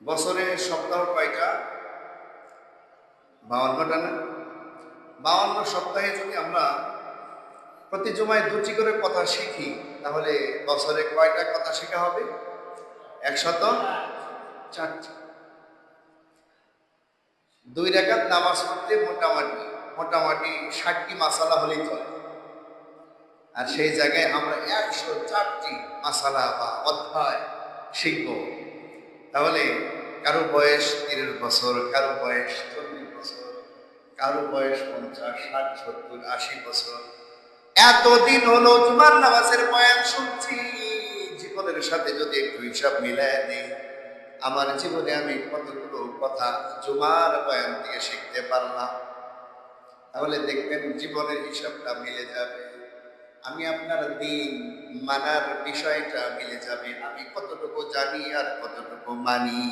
বছরে সপ্তাহ কয়টা? 52টা না? 52 সপ্তাহে যদি আমরা প্রতি জুমায় 2টি করে কথা শিখি, তাহলে বছরে কয়টা কথা শেখা হবে? 104টি। 2 রাকাত নামাজ পড়তে মোটামুটি 60টি মাসালা হলেই চলে। আর সেই জায়গায় আমরা 104টি মাসালা বা অধ্যায় শিখব। তাহলে কারো বয়স 30 বছর, কারো বয়স 40 বছর, কারো বয়স 50, 60, 70, 80 বছর। এতদিন হলো জুমার নামাজের বয়ান শুনছি, জীবনের সাথে যদি একটু হিসাব মিলায় দিই, আমার জীবনে আমি কতগুলো কথা জুমার বয়ান থেকে শিখতে পারলাম। তাহলে দেখবেন জীবনের হিসাবটা মিলে যাবে। আমি আপনার দিন মানার বিষয়টা মিলে যাবে, আমি কতটুকু জানি আর কতটুকু মানি।